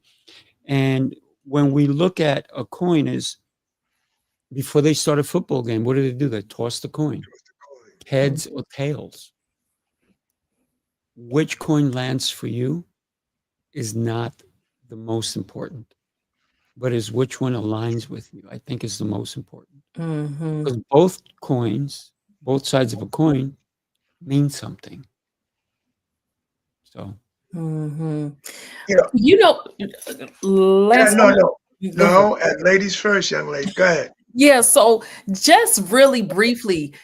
And when we look at a coin, is before they start a football game, what do? They toss the coin, heads or tails. Which coin lands for you is not the most important, but is which one aligns with you, I think is the most important. hmm Because both coins, both sides of a coin mean something. So hmm You know, You know, yeah, Lance, no, no. Go ahead. No, ladies first, young lady. Go ahead. Yeah, so just really briefly,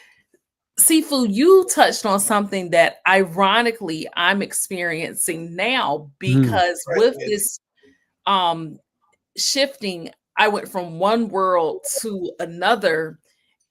Sifu, you touched on something that ironically I'm experiencing now Mm, because Right, with Andy. this um shifting, I went from one world to another,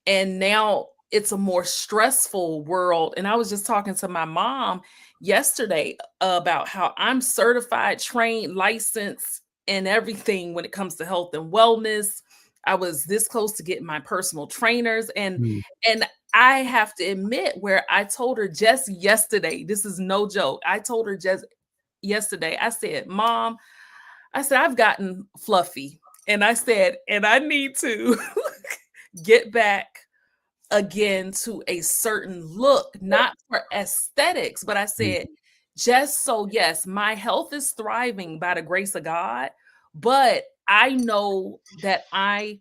and now it's a more stressful world. And I was just talking to my mom yesterday about how I'm certified, trained, licensed, and everything when it comes to health and wellness. I was this close to getting my personal trainers, mm, and I have to admit, where I told her just yesterday, this is no joke. I told her just yesterday, I said, Mom, I said, I've gotten fluffy. And I said, and I need to get back again to a certain look, not for aesthetics, but I mm, said, just so, yes, my health is thriving by the grace of God, but I know that I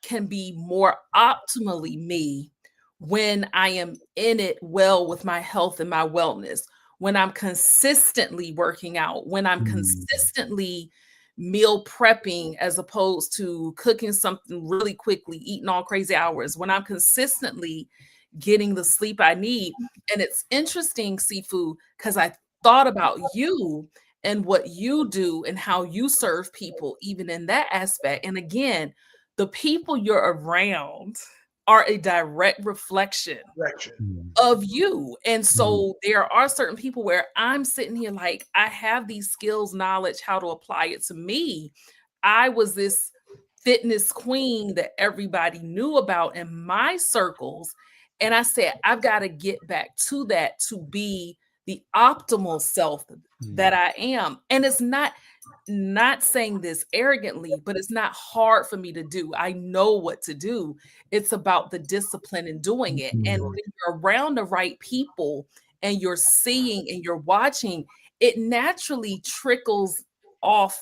can be more optimally me when I am in it well with my health and my wellness, when I'm consistently working out, when I'm mm, consistently meal prepping as opposed to cooking something really quickly, eating all crazy hours, when I'm consistently getting the sleep I need. And it's interesting, Sifu, because I thought about you and what you do and how you serve people, even in that aspect. And again, the people you're around are a direct reflection Correction. mm, of you. And mm, so there are certain people where I'm sitting here like, I have these skills, knowledge, how to apply it to me. I was this fitness queen that everybody knew about in my circles. And I said, I've got to get back to that to be the optimal self that mm, I am. And it's not saying this arrogantly, but it's not hard for me to do. I know what to do. It's about the discipline in doing it. And mm. when you're around the right people and you're seeing and you're watching, it naturally trickles off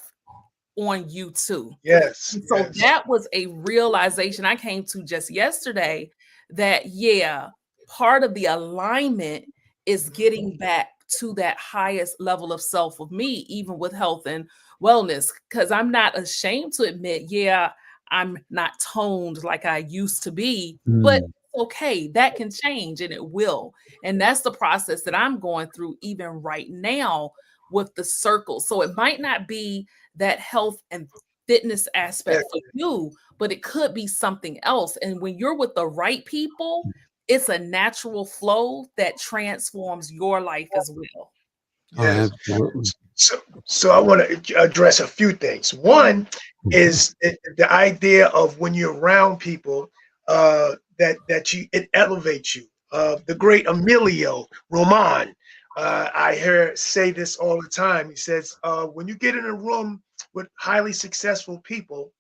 on you too. Yes, And so yes. that was a realization I came to just yesterday that, yeah, part of the alignment is getting back to that highest level of self of me, even with health and wellness. Because I'm not ashamed to admit, yeah, I'm not toned like I used to be, but Mm, okay, that can change and it will. And that's the process that I'm going through even right now with the circle. So it might not be that health and fitness aspect for you, but it could be something else. And when you're with the right people, it's a natural flow that transforms your life as well. oh, Yes. absolutely. So I want to address a few things. One Mhm. is the idea of when you're around people that it elevates you. The great Emilio Roman, I hear say this all the time. He says, when you get in a room with highly successful people,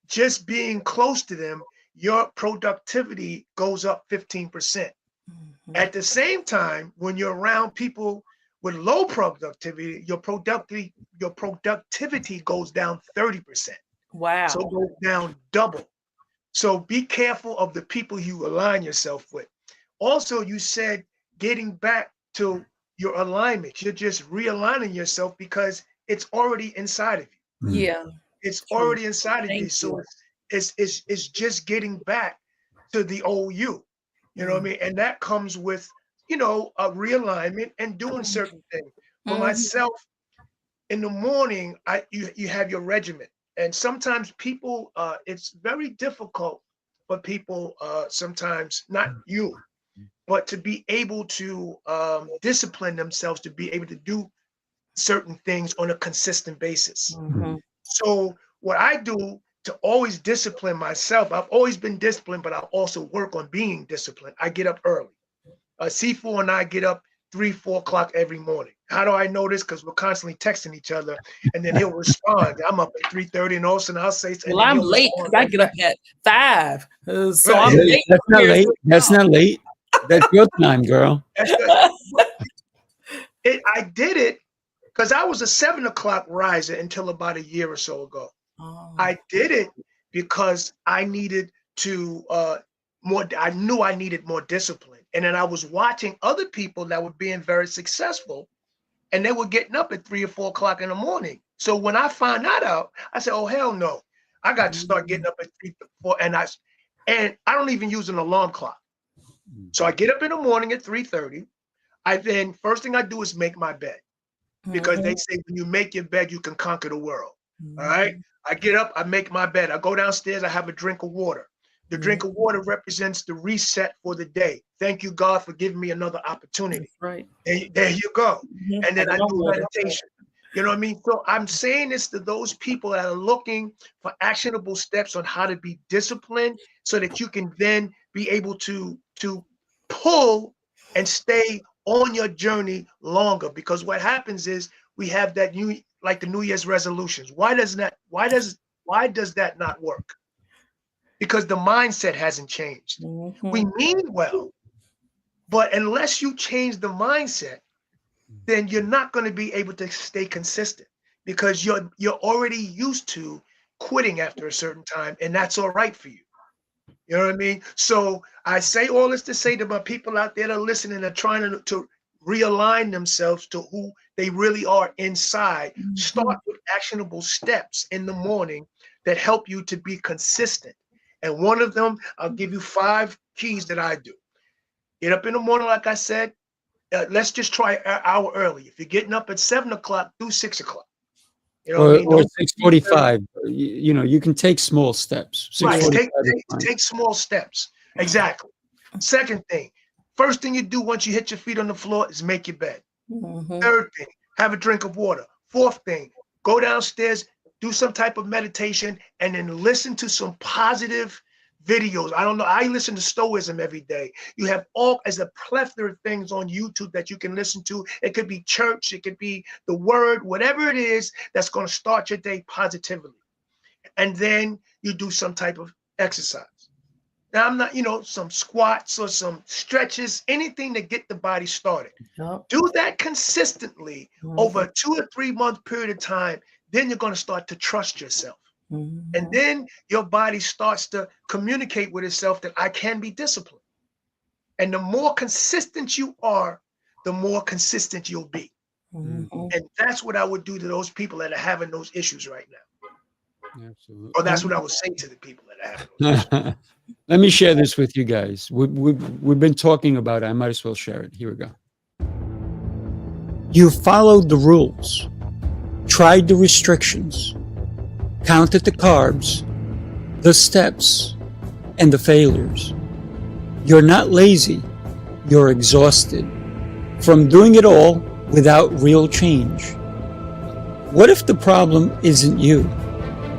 just being close to them, your productivity goes up 15%. Mhm. At the same time, when you're around people with low productivity, your productivity goes down 30%. So it Wow. goes down double. So be careful of the people you align yourself with. Also, you said getting back to your alignment. You're just realigning yourself because it's already inside of you. Mm, Yeah, It's true. already inside of you. Thank So you. it's just getting back to the old you. You know what I Mm. mean? And that comes with, a realignment and doing certain things. For Mhm. myself, in the morning, you have your regimen. And sometimes people it's very difficult for people sometimes, not you, but to be able to discipline themselves to be able to do certain things on a consistent basis. mm, Mhm. So what I do to always discipline myself, I've always been disciplined, but I also work on being disciplined. I get up early. C4 and I get up 3, 4 o'clock every morning. How do I know this? Because we're constantly texting each other, and then he'll respond. I'm up at 3:30, and all of a sudden I'll say, and Well, then I'm he'll late respond because I right get up back. at 5. So I'm Right. Wait, late that's not compared late. to That's not late. That's your time, girl. That's good. I did it because I was a 7 o'clock riser until about a year or so ago. Oh. I did it because I needed to more. I knew I needed more discipline, and then I was watching other people that were being very successful, and they were getting up at 3 or 4 o'clock in the morning. So when I found that out, I said, "Oh hell no! I got to start getting up at 3, 4, and I don't even use an alarm clock. So I get up in the morning at 3:30. First thing I do is make my bed, because they say when you make your bed, you can conquer the world. All right. I get up, I make my bed. I go downstairs, I have a drink of water. The drink of water represents the reset for the day. Thank you, God, for giving me another opportunity. That's right. There you go. And then I do meditation. You know what I mean? So I'm saying this to those people that are looking for actionable steps on how to be disciplined, so that you can then be able to pull and stay on your journey longer. Because what happens is we have that the New Year's resolutions. Why does that not work? Because the mindset hasn't changed. We mean well, but unless you change the mindset, then you're not going to be able to stay consistent, because you're already used to quitting after a certain time, and that's all right for you. You know what I mean? So I say all this to say to my people out there that are listening and trying to realign themselves to who they really are inside. Start with actionable steps in the morning that help you to be consistent. And one of them, I'll give you 5 keys that I do. Get up in the morning, like I said. Let's just try an hour early. If you're getting up at 7 o'clock, do 6 o'clock. You know what I mean? Or 6:45. You can take small steps. Right. Take small steps. Exactly. Second thing, first thing you do once you hit your feet on the floor is make your bed. Third thing, have a drink of water. Fourth thing, go downstairs, do some type of meditation, and then listen to some positive videos. I don't know. I listen to Stoicism every day. You have as a plethora of things on YouTube that you can listen to. It could be church, it could be the word, whatever it is that's going to start your day positively. And then you do some type of exercise. Now, I'm not, some squats or some stretches, anything to get the body started. Do that consistently over a 2 or 3 month period of time. Then you're going to start to trust yourself. And then your body starts to communicate with itself that I can be disciplined. And the more consistent you are, the more consistent you'll be. And that's what I would do to those people that are having those issues right now. Absolutely. Or that's what I would say to the people that are having those issues. Let me share this with you guys. We've been talking about it. I might as well share it. Here we go. You followed the rules, tried the restrictions, counted the carbs, the steps, and the failures. You're not lazy. You're exhausted from doing it all without real change. What if the problem isn't you,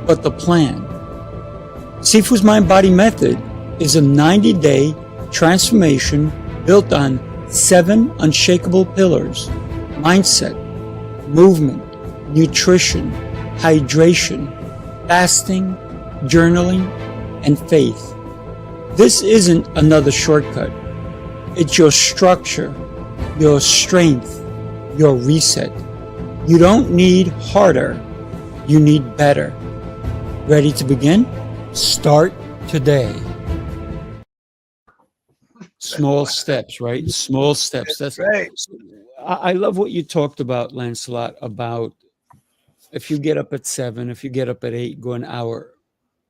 but the plan? Sifu's Mind-Body Method is a 90-day transformation built on 7 unshakable pillars: mindset, movement, nutrition, hydration, fasting, journaling, and faith. This isn't another shortcut. It's your structure, your strength, your reset. You don't need harder. You need better. Ready to begin? Start today. Small steps, right? Small steps. That's right. I love what you talked about, Lancelot, about if you get up at 7, if you get up at 8, go an hour.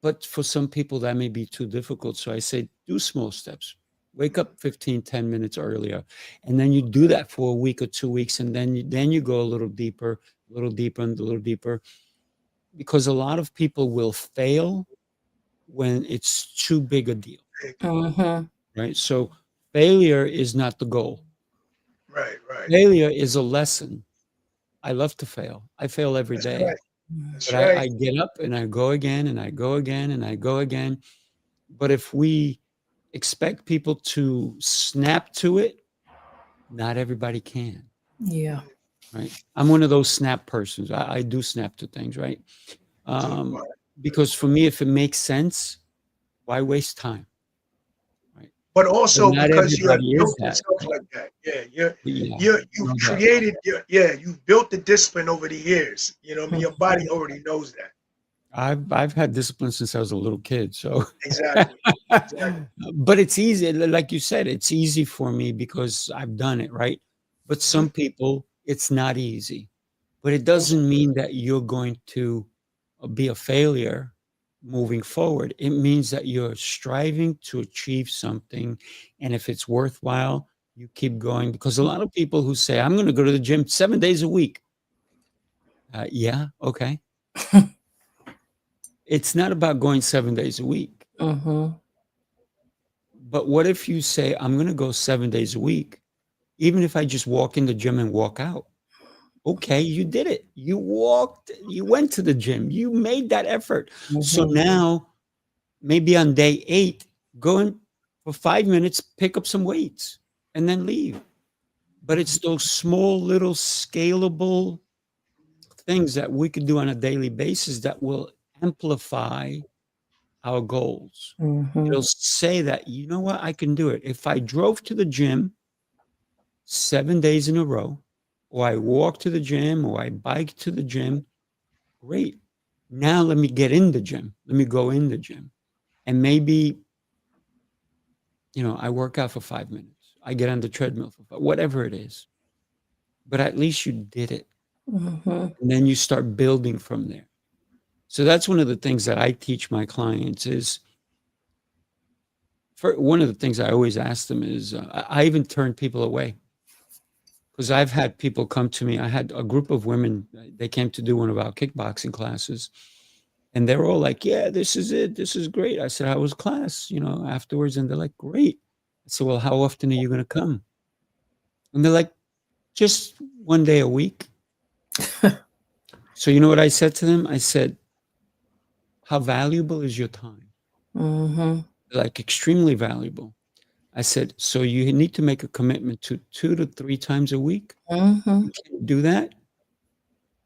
But for some people, that may be too difficult. So I say, do small steps. Wake up 10 minutes earlier. And then you do that for a week or 2 weeks. And then you go a little deeper, and a little deeper. Because a lot of people will fail when it's too big a deal. Right? So failure is not the goal. Right. Failure is a lesson. I love to fail. I fail every day. Right. That's But right. I get up and I go again and I go again and I go again. But if we expect people to snap to it, not everybody can. Yeah. Right. I'm one of those snap persons. I do snap to things, right? Because for me, if it makes sense, why waste time? Right. But also But not because you have everybody is built that. yourself like that. Yeah, Yeah, you've no doubt. created you've built the discipline over the years. You know what I mean? Your body already knows that. I've had discipline since I was a little kid. So Exactly. but it's easy, like you said, it's easy for me because I've done it, right? But some people, it's not easy. But it doesn't mean that you're going to be a failure moving forward. It means that you're striving to achieve something. And if it's worthwhile, you keep going. Because a lot of people who say, I'm going to go to the gym 7 days a week. Yeah, okay. It's not about going 7 days a week. Mm-hmm. But what if you say, I'm going to go 7 days a week, even if I just walk in the gym and walk out? Okay, you did it. You walked, you went to the gym, you made that effort. So Mm-hmm. now, maybe on day 8, go in for 5 minutes, pick up some weights, and then leave. But it's those small, little, scalable things that we could do on a daily basis that will amplify our goals. Mm-hmm. It'll say that, you know what, I can do it. If I drove to the gym 7 days in a row, or I walk to the gym, or I bike to the gym, great. Now let me get in the gym. Let me go in the gym. And maybe, I work out for 5 minutes. I get on the treadmill whatever it is. But at least you did it. Mm-hmm. And then you start building from there. So that's one of the things that I teach my clients is, one of the things I always ask them is, I even turn people away. Because I've had people come to me. I had a group of women, they came to do one of our kickboxing classes. And they're all like, yeah, this is it. This is great. I said, how was class, afterwards? And they're like, great. I said, well, how often are you going to come? And they're like, just 1 day a week. So you know what I said to them? I said, how valuable is your time? Mm-hmm. Like extremely valuable. I said, so you need to make a commitment to 2 to 3 times a week. Mm-hmm. You can't do that,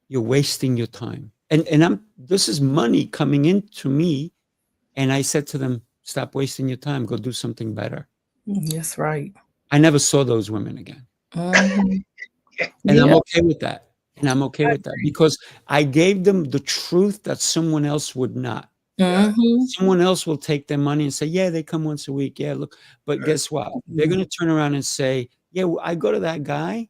you're wasting your time. And this is money coming into me. And I said to them, stop wasting your time, go do something better. That's right. I never saw those women again. Mm-hmm. And Yeah. I'm okay with that. And I'm okay with that because I gave them the truth that someone else would not. Mm-hmm. Someone else will take their money and say, yeah, they come once a week. Yeah, look. But guess what? They're going to turn around and say, yeah, well, I go to that guy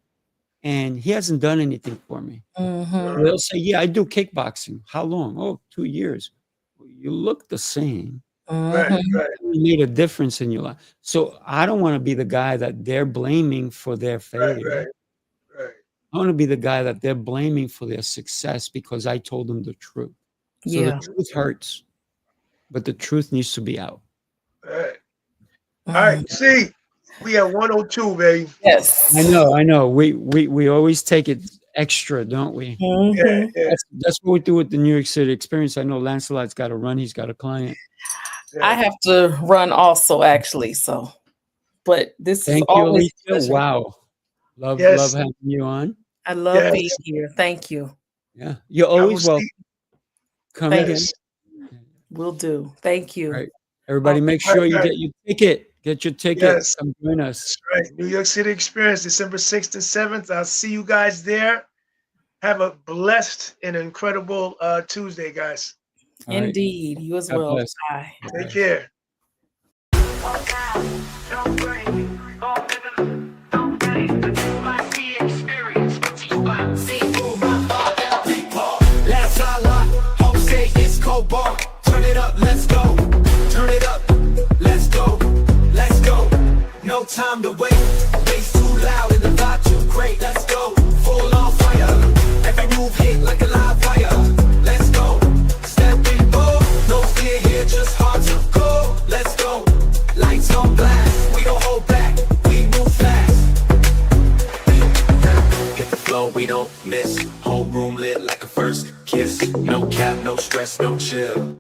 and he hasn't done anything for me. Mm-hmm. They'll say, yeah, I do kickboxing. How long? Oh, 2 years. Well, you look the same. Right, Mm-hmm. right, You made a difference in your life. So I don't want to be the guy that they're blaming for their failure. right, right. I want to be the guy that they're blaming for their success because I told them the truth. So Yeah. the truth hurts, but the truth needs to be out. Right. All right, see, we at 102, baby. Yes. I know. We always take it extra, don't we? Mm-hmm. Yeah, yeah. That's what we do with the New York City Experience. I know Lancelot's got to run. He's got a client. I have to run also, actually. So, but this Thank is you, always a Alicia. pleasure. Wow. Love Yes. having you on. I love Yes. being here. Thank you. Yeah. You're I will always welcome. see. Come Thank again. Yes. Will do. Thank you. Right. Everybody make Right, sure you right. get your ticket. Get your ticket. Yes. Come join us. That's right. New York City Experience, December 6th and 7th. I'll see you guys there. Have a blessed and incredible Tuesday, guys. All right. Indeed. You as God well. bless. Bye. Take care. Lancelot, Jose Escobar. Turn it up, let's go. Turn it up, let's go. Let's go. No time to wait. Bass too loud and the vibe too great. Let's go. Full on fire. Every move hit like a live wire. Let's go. Step in bold. No fear here, just hard to go. Let's go. Lights on blast. We don't hold back. We move fast. Hit the flow, we don't miss. Whole room lit like a first kiss. No cap, no stress, no chill.